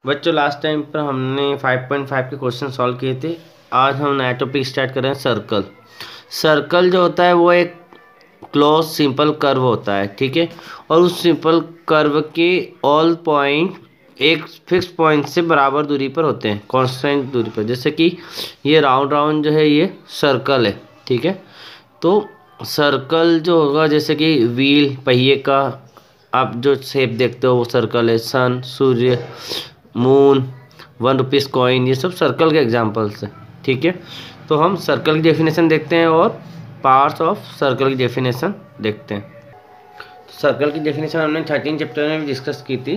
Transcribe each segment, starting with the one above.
बच्चों last time पर हमने 5.5 के क्वेश्चन सॉल्व किए थे। आज हम नया टॉपिक स्टार्ट कर रहे हैं सर्कल। सर्कल जो होता है वो एक क्लोज सिंपल कर्व होता है, ठीक है। और उस सिंपल कर्व के ऑल पॉइंट एक फिक्स पॉइंट से बराबर दूरी पर होते हैं, कांस्टेंट दूरी पर। जैसे कि ये राउंड राउंड जो है ये सर्कल है, ठीक है। तो सर्कल जो होगा जैसे कि व्हील पहिए का आप जो शेप देखते हो वो सर्कल है। सन, सूर्य, मून, 1 रुपीज़ कॉइन, ये सब सर्कल के एग्जांपल्स हैं, ठीक है। तो हम सर्कल की डेफिनेशन देखते हैं और पार्ट्स ऑफ सर्कल की डेफिनेशन देखते हैं। तो सर्कल की डेफिनेशन हमने 13 चैप्टर में भी डिस्कस की थी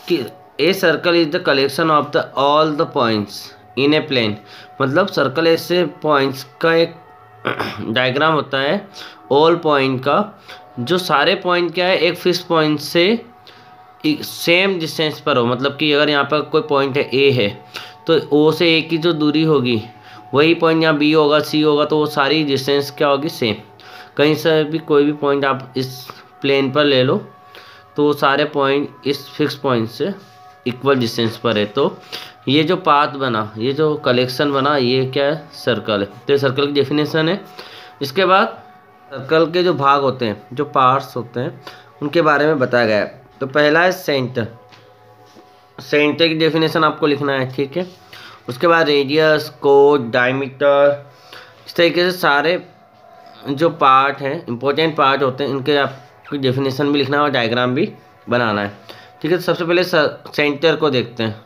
कि a circle is the collection of the all the points in a plane. मतलब सर्कल ऐसे पॉइंट्स का एक डायग्राम होता है ऑल पॉइंट का, जो सारे पॉइंट क्या है एक फिक्स पॉइंट से सेम डिस्टेंस पर हो। मतलब कि अगर यहाँ पर कोई पॉइंट है ए है तो ओ से ए की जो दूरी होगी वही पॉइंट यहाँ बी होगा, सी होगा, तो वो सारी डिस्टेंस क्या होगी, सेम। कहीं से भी कोई भी पॉइंट आप इस प्लेन पर ले लो तो वो सारे पॉइंट इस फिक्स पॉइंट से इक्वल डिस्टेंस पर है। तो ये जो पाथ बना, ये जो कलेक्शन बना, ये क्या है, सर्कल है। तो ये सर्कल की डेफिनेशन है। इसके बाद सर्कल के जो भाग होते हैं, जो पार्ट्स होते हैं, उनके बारे में बताया गया है। तो पहला है सेंटर। सेंटर की डेफिनेशन आपको लिखना है, ठीक है। उसके बाद रेडियस, कोड, डायमीटर, इस तरीके से सारे जो पार्ट हैं, इंपॉर्टेंट पार्ट होते हैं, इनके आपको डेफिनेशन भी लिखना है और डायग्राम भी बनाना है, ठीक है। तो सबसे पहले सेंटर को देखते हैं।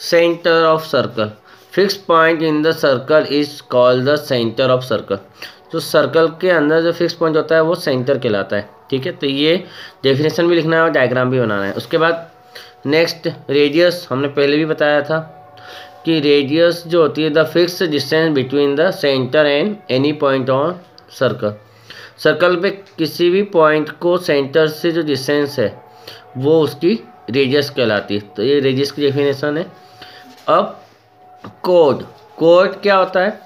Centre of circle, fix point in the circle is called the centre of circle. जो सर्कल के अंदर जो फिक्स पॉइंट होता है वो सेंटर कहलाता है, ठीक है। तो ये डेफिनेशन भी लिखना है और डायग्राम भी बनाना है। उसके बाद नेक्स्ट रेडियस, हमने पहले भी बताया था कि रेडियस जो होती है the fix distance between the centre and any point on circle. Circle पे किसी भी पॉइंट को सेंटर से जो डिस्टेंस है वो उसकी रेडियस कहलाती है। तो ये रेडियस की डेफिनेशन है। अब कोड, कोड क्या होता है,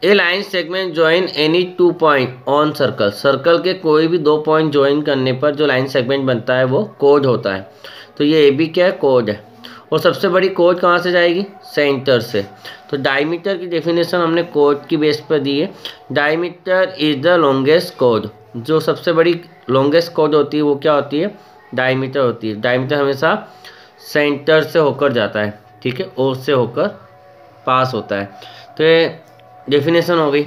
a line segment join any 2 point on circle. Circle के कोई भी 2 पॉइंट ज्वाइन करने पर जो लाइन सेगमेंट बनता है वो कोड होता है। तो ये ए बी क्या है, कोड है। और सबसे बड़ी कोड कहाँ से जाएगी, सेंटर से। तो डायमीटर की डेफिनेशन हमने कोड की बेस पर दी है। Diameter is the longest code. जो सबसे बड़ी लॉन्गेस्ट कोड होती है वो क्या होती है, डायमीटर होती है। डायमीटर हमेशा सेंटर से होकर जाता है, ठीक है, ओ से होकर पास होता है। तो ये डेफिनेशन हो गई।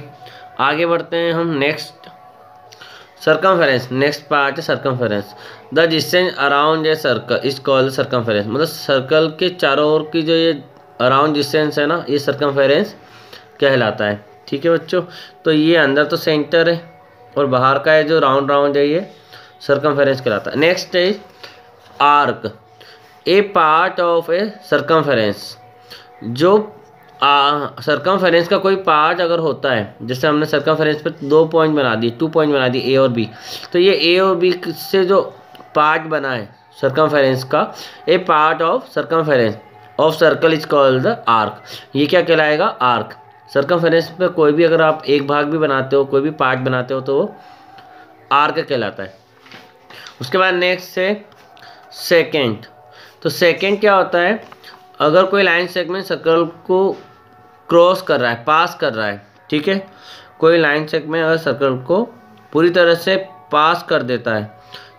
आगे बढ़ते हैं हम नेक्स्ट, सर्कमफेरेंस। नेक्स्ट पार्ट है circumference. The distance around a circle is called circumference. मतलब सर्कल के चारों ओर की जो ये अराउंड डिस्टेंस है ना, ये सर्कमफेरेंस कहलाता है, ठीक है बच्चों। तो ये अंदर तो सेंटर है और बाहर का है जो राउंड राउंड है, ये सर्कमफेरेंस कहलाता है। नेक्स्ट है arc, A part of A circumference. जो सर्कमफेरेंस का कोई पार्ट अगर होता है, जैसे हमने सर्कमफेरेंस पर 2 पॉइंट बना दिए, 2 पॉइंट बना दिए ए और बी, तो ये ए और बी से जो पार्ट बना है सर्कमफेरेंस का, a part of circumference of circle is called the arc. ये क्या कहलाएगा, आर्क। सर्कमफेरेंस पे कोई भी अगर आप एक भाग भी बनाते हो, कोई भी पार्ट बनाते हो, तो वो आर्क कहलाता है। उसके बाद नेक्स्ट है सेकेंड। तो सेकेंड क्या होता है, अगर कोई लाइन सेगमेंट सर्कल को क्रॉस कर रहा है, पास कर रहा है, ठीक है। कोई लाइन सेगमेंट अगर सर्कल को पूरी तरह से पास कर देता है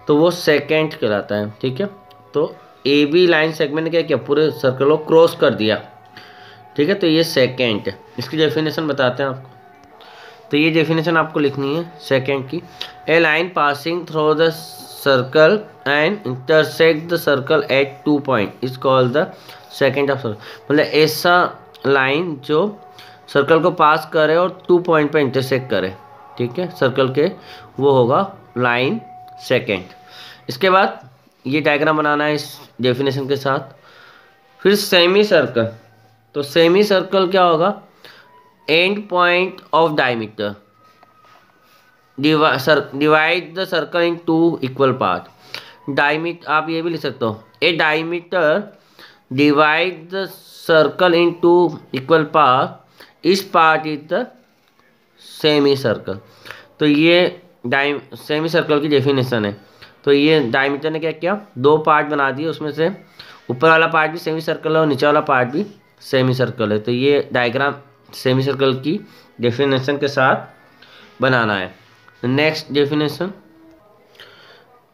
तो वो सेकेंड कहलाता है, ठीक है। तो ए बी लाइन सेगमेंट ने क्या किया, पूरे सर्कल को क्रॉस कर दिया, ठीक है। तो ये सेकेंड है। इसकी डेफिनेशन बताते हैं आपको। तो ये डेफिनेशन आपको लिखनी है सेकेंड की। A line passing through the circle and intersect the circle at 2 point is called the secant of circle. मतलब ऐसा लाइन जो सर्कल को पास करे और 2 पॉइंट पर इंटरसेक्ट करे, ठीक है, सर्कल के, वो होगा लाइन सेकेंड। इसके बाद ये डायग्राम बनाना है इस डेफिनेशन के साथ। फिर सेमी सर्कल। तो सेमी सर्कल क्या होगा, end point of diameter divide the circle in 2 equal part. Diameter आप ये भी लिख सकते हो, a diameter divide the circle in 2 equal part, this part is the semi circle. तो ये सेमी सर्कल की डेफिनेशन है। तो ये डायमीटर ने क्या किया, 2 पार्ट बना दिए, उसमें से ऊपर वाला पार्ट भी सेमी सर्कल है और नीचे वाला पार्ट भी सेमी सर्कल है। तो ये डायग्राम सेमी सर्कल की डेफिनेशन के साथ बनाना है। नेक्स्ट डेफिनेशन,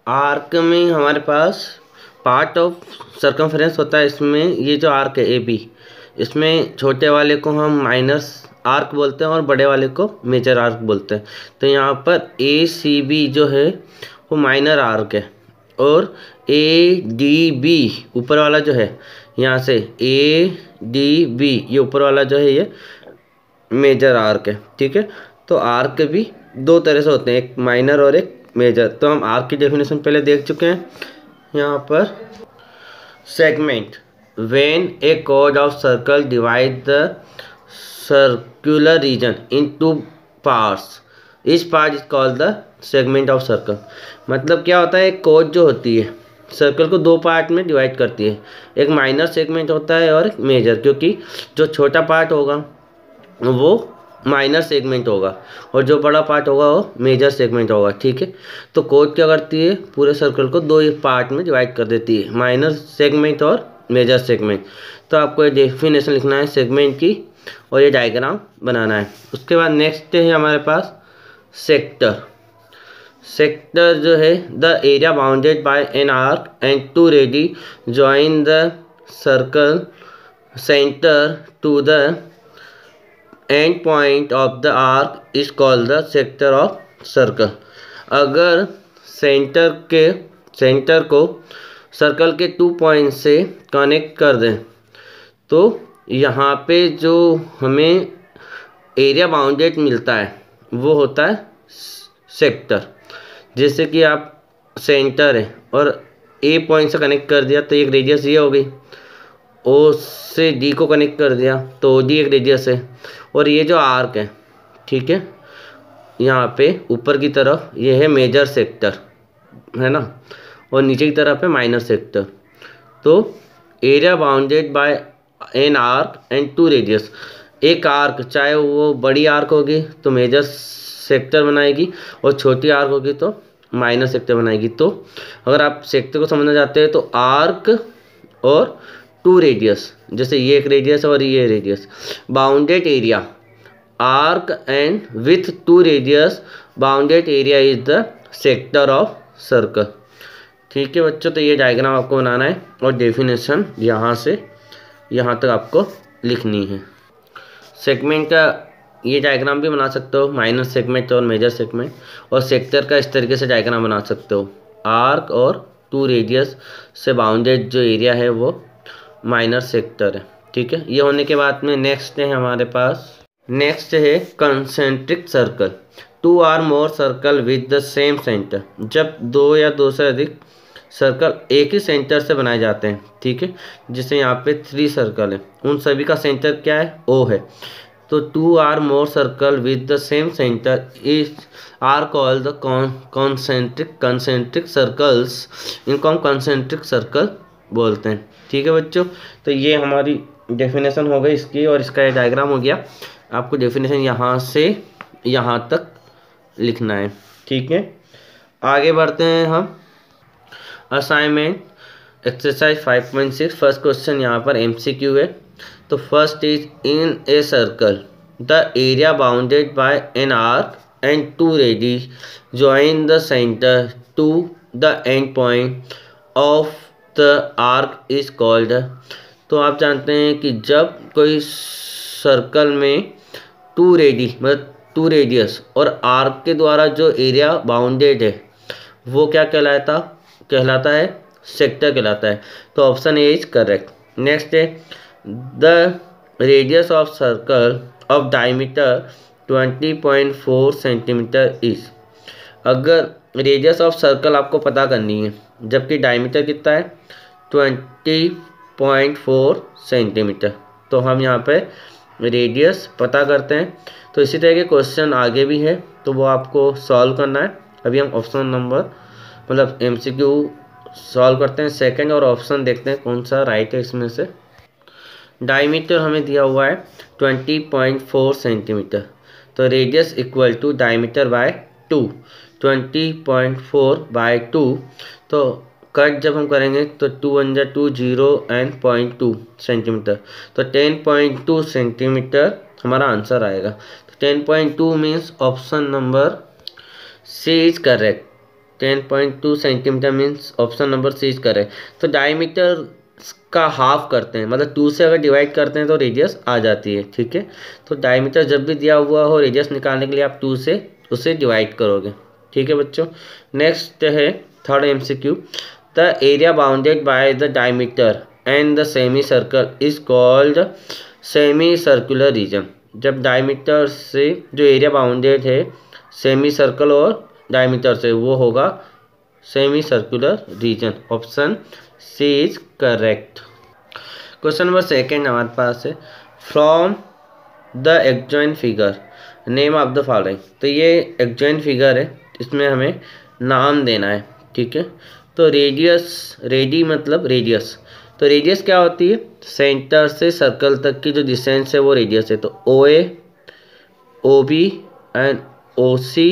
आर्क में हमारे पास पार्ट ऑफ सर्कमफेरेंस होता है। इसमें ये जो आर्क है ए बी, इसमें छोटे वाले को हम माइनस आर्क बोलते हैं और बड़े वाले को मेजर आर्क बोलते हैं। तो यहाँ पर ए सी बी जो है वो माइनर आर्क है और ए डी बी ऊपर वाला जो है, यहाँ से ए डी बी ये ऊपर वाला जो है ये मेजर आर्क है। ठीक है, तो आर्क भी दो तरह से होते हैं, एक माइनर और एक मेजर। तो हम आर्क की डेफिनेशन पहले देख चुके हैं। यहाँ पर segment, when a chord of circle divide the circular region in two parts, this part is called the segment of circle. मतलब क्या होता है, एक कॉर्ड जो होती है सर्कल को दो पार्ट में डिवाइड करती है, एक माइनर सेगमेंट होता है और एक मेजर, क्योंकि जो छोटा पार्ट होगा वो माइनर सेगमेंट होगा और जो बड़ा पार्ट होगा वो मेजर सेगमेंट होगा। ठीक है, तो कॉर्ड क्या करती है, पूरे सर्कल को दो पार्ट में डिवाइड कर देती है, माइनर सेगमेंट और मेजर सेगमेंट। तो आपको ये डेफिनेशन लिखना है सेगमेंट की और ये डायग्राम बनाना है। उसके बाद नेक्स्ट है हमारे पास सेक्टर। सेक्टर जो है, the area bounded by an arc and two radii join the circle centre to the end point of the arc is called the sector of circle. अगर सेंटर को circle के 2 point से connect कर दें तो यहाँ पे जो हमें एरिया बाउंडेड मिलता है वो होता है सेक्टर। जैसे कि आप सेंटर है और ए पॉइंट से कनेक्ट कर दिया तो एक रेडियस ये हो गई, ओ से डी को कनेक्ट कर दिया तो डी एक रेडियस है, और ये जो आर्क है, ठीक है, यहाँ पे ऊपर की तरफ ये है मेजर सेक्टर है ना, और नीचे की तरफ है माइनर सेक्टर। तो area bounded by an arc and 2 radius, एक आर्क चाहे वो बड़ी आर्क होगी तो मेजर सेक्टर बनाएगी और छोटी आर्क होगी तो माइनर सेक्टर बनाएगी। तो अगर आप सेक्टर को समझना चाहते हैं तो आर्क और 2 रेडियस, जैसे ये एक रेडियस और ये radius, bounded area arc and with 2 radius bounded area is the sector of circle. ठीक है बच्चों, तो ये डायग्राम आपको बनाना है और डेफिनेशन यहाँ से यहाँ तक आपको लिखनी है। सेगमेंट का ये डायग्राम भी बना सकते हो, माइनर सेगमेंट और मेजर सेगमेंट, और सेक्टर का इस तरीके से डायग्राम बना सकते हो। आर्क और 2 रेडियस से बाउंडेड जो एरिया है वो माइनर सेक्टर है। ठीक है, ये होने के बाद में नेक्स्ट है हमारे पास, नेक्स्ट है concentric circle. 2 or more circle with the same centre, जब 2 या 2 से अधिक सर्कल एक ही सेंटर से बनाए जाते हैं। ठीक है, जैसे यहाँ पे 3 सर्कल है, उन सभी का सेंटर क्या है, O है। तो 2 or more circle with the same centre is are called the concentric circles, इनको हम कंसेंट्रिक सर्कल बोलते हैं। ठीक है बच्चों, तो ये हमारी डेफिनेशन हो गई इसकी और इसका ये डायग्राम हो गया। आपको डेफिनेशन यहाँ से यहाँ तक लिखना है। ठीक है, आगे बढ़ते हैं हम। असाइनमेंट एक्सरसाइज 5.6, फर्स्ट क्वेश्चन यहाँ पर MCQ है। तो first is, in a circle the area bounded by an arc and 2 radii join the centre to the end point of the arc is called. तो आप जानते हैं कि जब कोई सर्कल में 2 रेडी मतलब 2 रेडियस और आर्क के द्वारा जो एरिया बाउंडेड है वो क्या कहलाता है सेक्टर कहलाता है। तो option A is correct. Next है, the radius of circle of diameter 20.4 centimetre is. अगर रेडियस ऑफ सर्कल आपको पता करनी है जबकि डायमीटर कितना है 20.4 सेंटीमीटर, तो हम यहाँ पे रेडियस पता करते हैं। तो इसी तरह के क्वेश्चन आगे भी है तो वो आपको सॉल्व करना है। अभी हम ऑप्शन नंबर मतलब MCQ सॉल्व करते हैं सेकंड, और ऑप्शन देखते हैं कौन सा राइट है इसमें से। डायमीटर हमें दिया हुआ है 20.4 सेंटीमीटर, तो radius equal to diameter by 2, 20.4 by 2, तो कट जब हम करेंगे तो 2 वन जा 2 0 एंड 0.2 सेंटीमीटर, तो 10.2 सेंटीमीटर हमारा आंसर आएगा। तो 10.2 means option number C is correct. 10.2 centimetre means option number C is correct. तो डायमीटर का हाफ करते हैं, मतलब 2 से अगर डिवाइड करते हैं तो रेडियस आ जाती है, ठीक है। तो डायमीटर जब भी दिया हुआ हो, रेडियस निकालने के लिए आप 2 से उसे डिवाइड करोगे, ठीक है बच्चों। नेक्स्ट है third MCQ. The area bounded by the diameter and the semi circle is called semi circular region. जब डायमीटर से जो एरिया बाउंडेड है सेमी सर्कल और डायमीटर से, वो होगा semi circular region. Option C is correct. Question number second हमारे पास है, from the adjoint figure name of the following. तो ये एडजॉइंट फिगर है, इसमें हमें नाम देना है, ठीक है। तो रेडियस, रेडी मतलब रेडियस, तो रेडियस क्या होती है, सेंटर से सर्कल तक की जो डिस्टेंस है वो रेडियस है। तो O A, O B and O C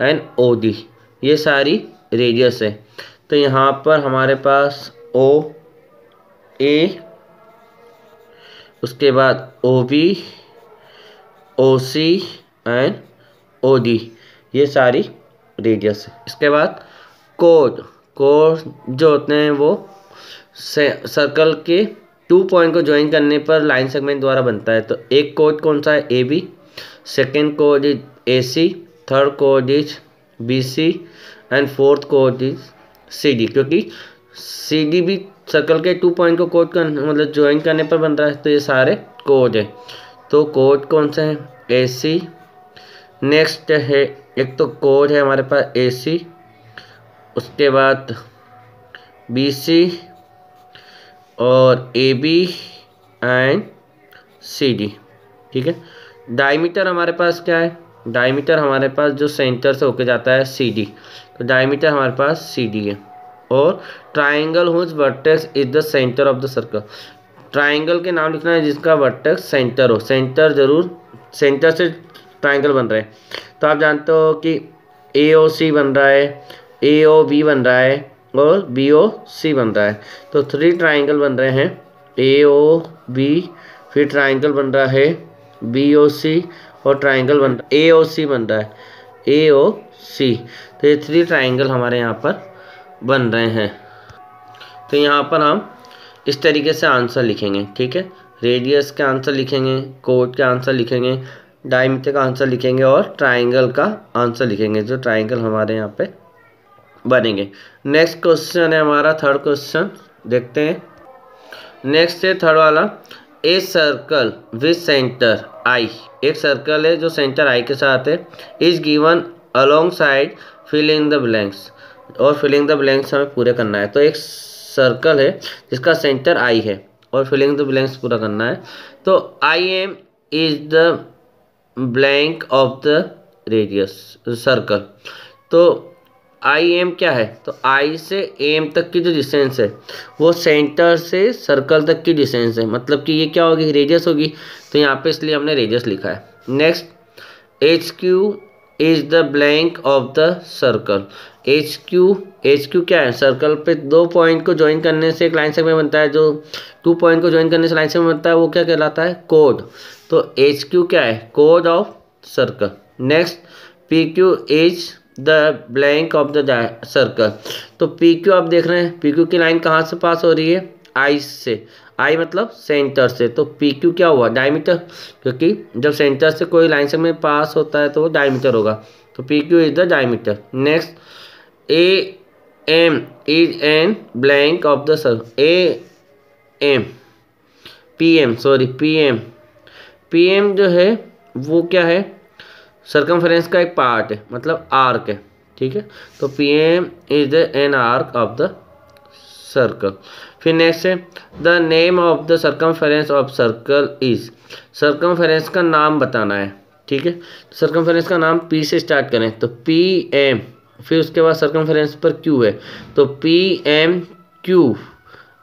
and O D, ये सारी रेडियस है। तो यहाँ पर हमारे पास ओ ए, उसके बाद O B, O C and O D, ये सारी रेडियस है। इसके बाद कोड, कोड जो होते हैं वो सर्कल के 2 पॉइंट को ज्वाइन करने पर लाइन सेगमेंट द्वारा बनता है। तो एक कोड कौन सा है, A B, second code is A C, third code is B C and fourth code is C D, क्योंकि सी डी भी सर्कल के 2 पॉइंट को कोड कर मतलब ज्वाइन करने पर बन रहा है। तो ये सारे कोड है। तो कोड कौन सा है, ए सी। नेक्स्ट है, एक तो कोड है हमारे पास ए सी, उसके बाद बी सी और A B and C D, ठीक है। डायमीटर हमारे पास क्या है, डायमीटर हमारे पास जो सेंटर से होके जाता है सी डी, तो डायमीटर हमारे पास सी डी है। और triangle whose vertex is the centre of the circle, triangle के नाम लिखना है जिसका वर्टेक्स सेंटर हो, सेंटर जरूर, सेंटर से ट्राइंगल बन रहा है। तो आप जानते हो कि ए ओ सी बन रहा है, ए ओ बी बन रहा है और बी ओ सी बन रहा है। तो 3 ट्राइंगल बन रहे हैं, ए ओ बी, फिर ट्राइंगल बन रहा है बी ओ सी और ट्राइंगल बन रहा है ए ओ सी बन रहा है, ए ओ सी। तो ये 3 ट्राइंगल हमारे यहाँ पर बन रहे हैं। तो यहाँ पर हम इस तरीके से आंसर लिखेंगे, ठीक है। रेडियस का आंसर लिखेंगे, कोड का आंसर लिखेंगे, डायमीटर का आंसर लिखेंगे और ट्राइंगल का आंसर लिखेंगे, जो ट्राइंगल हमारे यहाँ पे बनेंगे। नेक्स्ट क्वेश्चन है हमारा थर्ड क्वेश्चन, देखते हैं। नेक्स्ट है थर्ड वाला, a circle with centre I, एक सर्कल है जो सेंटर आई के साथ है, is given alongside fill in the blanks, और फिलिंग द ब्लैंक्स हमें पूरे करना है। तो एक सर्कल है जिसका सेंटर आई है और फिलिंग द ब्लैंक्स पूरा करना है। तो I am is the blank of the radius circle. तो आई एम क्या है, तो आई से एम तक की जो डिस्टेंस है वो सेंटर से सर्कल तक की डिस्टेंस है, मतलब कि ये क्या होगी, रेडियस होगी। तो यहाँ पे इसलिए हमने रेडियस लिखा है। Next, H Q is the blank of the circle. H Q क्या है, सर्कल पे 2 पॉइंट को ज्वाइन करने से एक लाइन सेगमेंट बनता है, जो 2 पॉइंट को ज्वाइन करने से लाइन सेगमेंट बनता है वो क्या कहलाता है, कोड। तो एच क्यू क्या है, code of circle. Next, P Q is the blank of the circle. तो पी क्यू आप देख रहे हैं, पी क्यू की लाइन कहाँ से पास हो रही है, आई से, आई मतलब सेंटर से। तो पी क्यू क्या हुआ, डायमीटर, क्योंकि जब सेंटर से कोई लाइन सेगमेंट पास होता है तो वो डायमीटर होगा। तो P Q is the diameter. Next, A M is an blank of the circle. A M, P M sorry P M, P M जो है वो क्या है, सर्कमफेरेंस का एक पार्ट है, मतलब आर्क है, ठीक है। तो P M is an arc of the circle. फिर नेक्स्ट है, the name of the circumference of circle is, circumference का नाम बताना है, ठीक है। सर्कमफेरेंस का नाम पी से स्टार्ट करें, तो पी एम, फिर उसके बाद सर्कमफेरेंस पर क्यू है, तो P M Q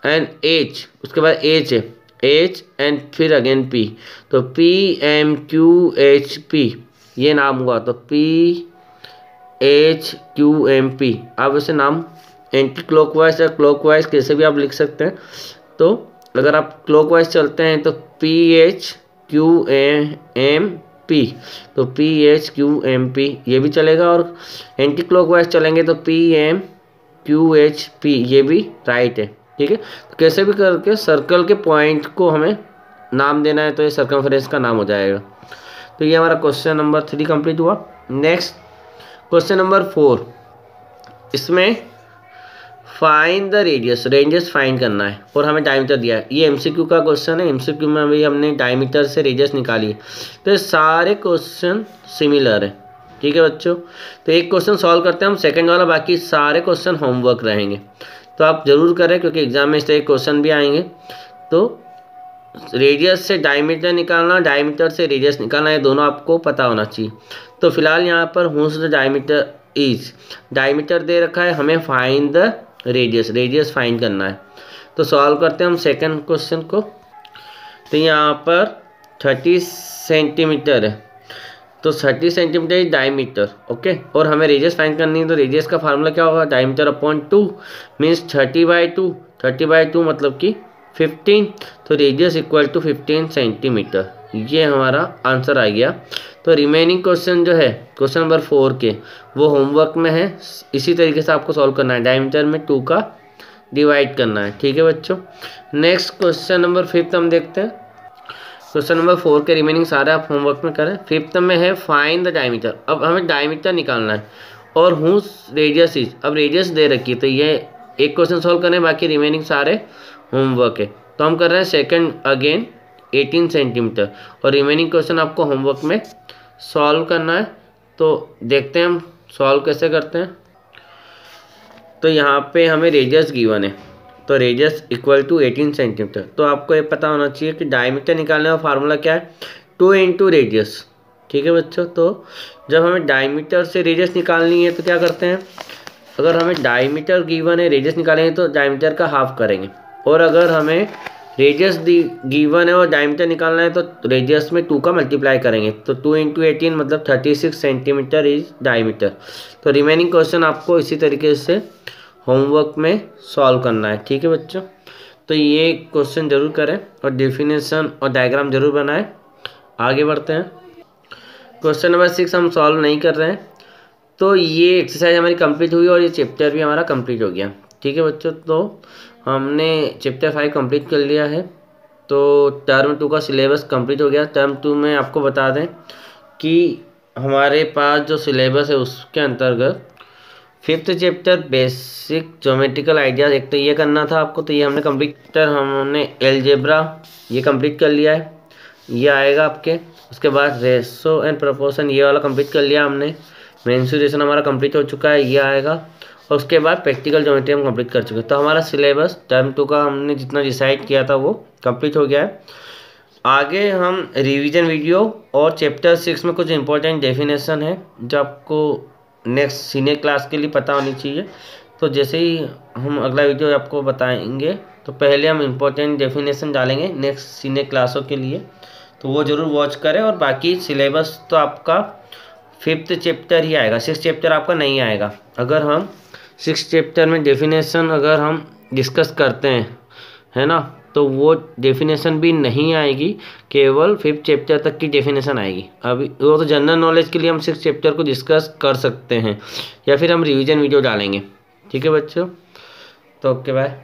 and H, उसके बाद एच है, एच एंड फिर अगेन पी, तो P M Q H P, ये नाम हुआ। तो P H Q M P, आप इसे नाम एंटी क्लॉकवाइज या क्लॉकवाइज कैसे भी आप लिख सकते हैं। तो अगर आप क्लॉकवाइज चलते हैं तो PHQAMP, तो PHQMP ये भी चलेगा, और एंटी क्लॉकवाइज चलेंगे तो PMQHP ये भी राइट है। ठीक है, तो कैसे भी करके सर्कल के पॉइंट को हमें नाम देना है, तो ये सर्कमफ्रेंस का नाम हो जाएगा। तो ये हमारा क्वेश्चन नंबर 3 कंप्लीट हुआ। नेक्स्ट क्वेश्चन नंबर 4, इसमें find the radius, radius find करना है और हमें डायमीटर दिया है। ये MCQ का क्वेश्चन है। MCQ में अभी हमने डायमीटर से रेडियस निकाली है। तो ये सारे क्वेश्चन सिमिलर है। ठीक है बच्चों, तो एक क्वेश्चन सॉल्व करते हैं हम, सेकंड वाला, बाकी सारे क्वेश्चन होमवर्क रहेंगे, तो आप जरूर करें क्योंकि एग्जाम में इस तरह क्वेश्चन भी आएंगे। तो रेडियस से डायमीटर निकालना, डायमीटर से रेडियस निकालना, ये दोनों आपको पता होना चाहिए। तो फिलहाल यहाँ पर whose the diameter is, diameter दे रखा है, हमें find the radius, radius find करना है। तो सॉल्व करते हैं हम सेकंड क्वेश्चन को। तो यहाँ पर 30 सेंटीमीटर है, तो 30 सेंटीमीटर इज डायमीटर। ओके, और हमें रेडियस फाइंड करनी है, तो रेडियस का फार्मूला क्या होगा, डायमीटर अपॉन 2 मीन्स 30/2, 30/2 मतलब कि 15, तो रेडियस इक्वल टू 15 सेंटीमीटर। ये हमारा आंसर आ गया। तो रिमेनिंग क्वेश्चन जो है क्वेश्चन नंबर 4 के, वो होमवर्क में है। इसी तरीके से आपको सॉल्व करना है, डायमीटर में 2 का डिवाइड करना है। ठीक है बच्चों, नेक्स्ट क्वेश्चन नंबर 5 हम देखते हैं। क्वेश्चन नंबर 4 के रिमेनिंग सारे आप होमवर्क में करें। 5 में है फाइंड द डायमीटर। अब हमें डायमीटर निकालना है और हुज रेडियस इज, अब रेडियस दे रखी है, तो ये एक क्वेश्चन सॉल्व करें, बाकी रिमेनिंग सारे होमवर्क है। तो हम कर रहे हैं सेकंड अगेन 18 सेंटीमीटर, और रिमेनिंग क्वेश्चन आपको होमवर्क में सॉल्व करना है। तो देखते हैं हम सॉल्व कैसे करते हैं। तो यहाँ पे हमें रेडियस गिवन है, तो रेडियस इक्वल टू 18 सेंटीमीटर। तो आपको ये पता होना चाहिए कि डायमीटर निकालने का फार्मूला क्या है, 2 इंटू रेडियस। ठीक है बच्चों, तो जब हमें डायमीटर से रेडियस निकालनी है तो क्या करते हैं, अगर हमें डायमीटर गिवन है, रेडियस निकालेंगे तो डायमीटर का हाफ करेंगे, और अगर हमें रेडियस गिवन है और डायमीटर निकालना है तो रेडियस में 2 का मल्टीप्लाई करेंगे। तो 2 इंटू 18 मतलब 36 सेंटीमीटर इज डायमीटर। तो रिमेनिंग क्वेश्चन आपको इसी तरीके से होमवर्क में सॉल्व करना है। ठीक है बच्चों, तो ये क्वेश्चन जरूर करें और डेफिनेशन और डायग्राम जरूर बनाएं। आगे बढ़ते हैं, क्वेश्चन नंबर 6 हम सॉल्व नहीं कर रहे हैं। तो ये एक्सरसाइज हमारी कंप्लीट हुई और ये चैप्टर भी हमारा कंप्लीट हो गया। ठीक है बच्चों, तो हमने चैप्टर 5 कंप्लीट कर लिया है। तो टर्म 2 का सिलेबस कंप्लीट हो गया। टर्म 2 में आपको बता दें कि हमारे पास जो सिलेबस है उसके अंतर्गत 5th chapter basic geometrical ideas, एक तो ये करना था आपको, तो ये हमने कंप्लीट, हमने एलजेब्रा ये कंप्लीट कर लिया है, ये आएगा आपके। उसके बाद रेशो एंड प्रोपोर्शन ये वाला कंप्लीट कर लिया हमने। मेंसुरेशन हमारा कंप्लीट हो चुका है, ये आएगा। और उसके बाद प्रैक्टिकल ज्योमेट्री हम कंप्लीट कर चुके हैं। तो हमारा सिलेबस टर्म 2 का हमने जितना डिसाइड किया था वो कंप्लीट हो गया है। आगे हम रिवीजन वीडियो और चैप्टर 6 में कुछ इंपॉर्टेंट डेफिनेशन है जो आपको नेक्स्ट सीनियर क्लास के लिए पता होनी चाहिए। तो जैसे ही हम अगला वीडियो आपको बताएंगे तो पहले हम इंपॉर्टेंट डेफिनेशन डालेंगे नेक्स्ट सीनियर क्लासों के लिए, तो वो ज़रूर वॉच करें। और बाकी सिलेबस तो आपका 5th चैप्टर ही आएगा, 6th चैप्टर आपका नहीं आएगा। अगर हम 6th चैप्टर में डेफिनेशन अगर हम डिस्कस करते हैं, है ना, तो वो डेफिनेशन भी नहीं आएगी, केवल 5th चैप्टर तक की डेफिनेशन आएगी। अभी वो तो जनरल नॉलेज के लिए हम 6th चैप्टर को डिस्कस कर सकते हैं, या फिर हम रिवीजन वीडियो डालेंगे। ठीक है बच्चों, तो ओके बाय।